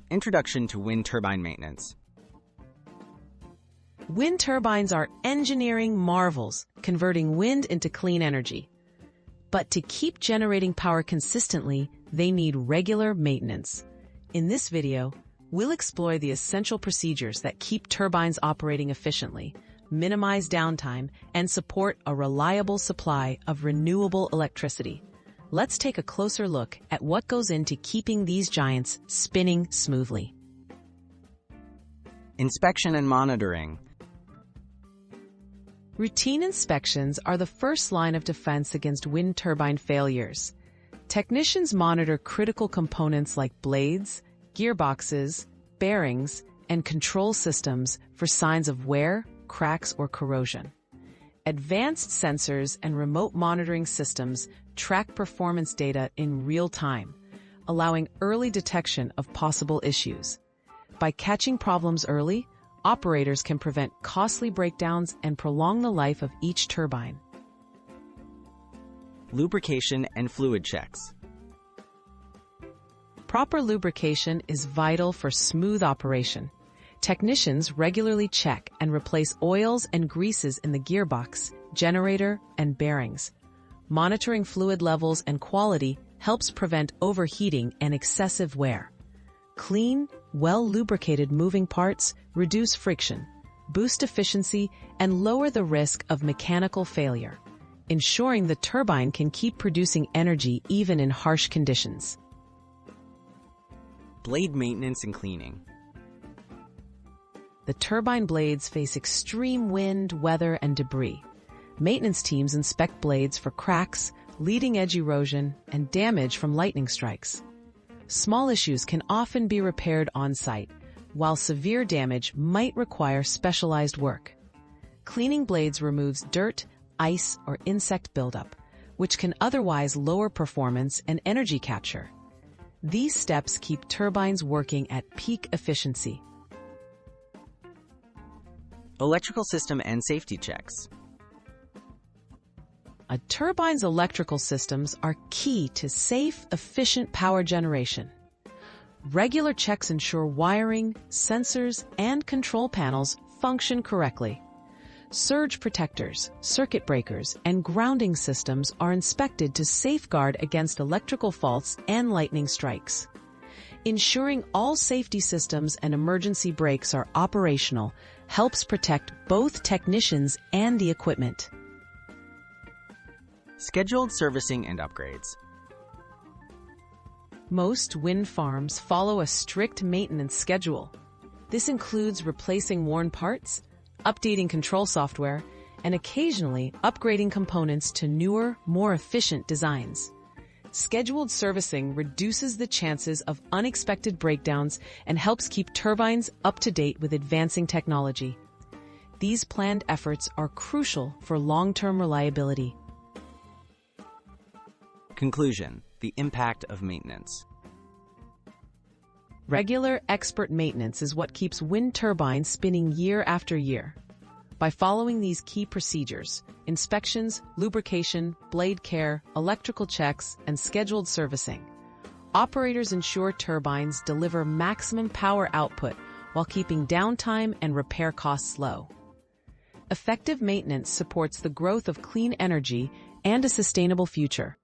Introduction to wind turbine maintenance. Wind turbines are engineering marvels, converting wind into clean energy. But to keep generating power consistently, they need regular maintenance. In this video, we'll explore the essential procedures that keep turbines operating efficiently, minimize downtime, and support a reliable supply of renewable electricity. Let's take a closer look at what goes into keeping these giants spinning smoothly. Inspection and monitoring. Routine inspections are the first line of defense against wind turbine failures. Technicians monitor critical components like blades, gearboxes, bearings, and control systems for signs of wear, cracks, or corrosion. Advanced sensors and remote monitoring systems track performance data in real time, allowing early detection of possible issues. By catching problems early, operators can prevent costly breakdowns and prolong the life of each turbine. Lubrication and fluid checks. Proper lubrication is vital for smooth operation. Technicians regularly check and replace oils and greases in the gearbox, generator, and bearings. Monitoring fluid levels and quality helps prevent overheating and excessive wear. Clean, well-lubricated moving parts reduce friction, boost efficiency, and lower the risk of mechanical failure, ensuring the turbine can keep producing energy even in harsh conditions. Blade maintenance and cleaning. The turbine blades face extreme wind, weather, and debris. Maintenance teams inspect blades for cracks, leading-edge erosion, and damage from lightning strikes. Small issues can often be repaired on-site, while severe damage might require specialized work. Cleaning blades removes dirt, ice, or insect buildup, which can otherwise lower performance and energy capture. These steps keep turbines working at peak efficiency. Electrical system and safety checks. A turbine's electrical systems are key to safe, efficient power generation. Regular checks ensure wiring, sensors, and control panels function correctly. Surge protectors, circuit breakers, and grounding systems are inspected to safeguard against electrical faults and lightning strikes. Ensuring all safety systems and emergency brakes are operational helps protect both technicians and the equipment. Scheduled servicing and upgrades. Most wind farms follow a strict maintenance schedule. This includes replacing worn parts, updating control software, and occasionally upgrading components to newer, more efficient designs. Scheduled servicing reduces the chances of unexpected breakdowns and helps keep turbines up to date with advancing technology. These planned efforts are crucial for long-term reliability. Conclusion: the impact of maintenance. Regular, expert maintenance is what keeps wind turbines spinning year after year. By following these key procedures, inspections, lubrication, blade care, electrical checks, and scheduled servicing, operators ensure turbines deliver maximum power output while keeping downtime and repair costs low. Effective maintenance supports the growth of clean energy and a sustainable future.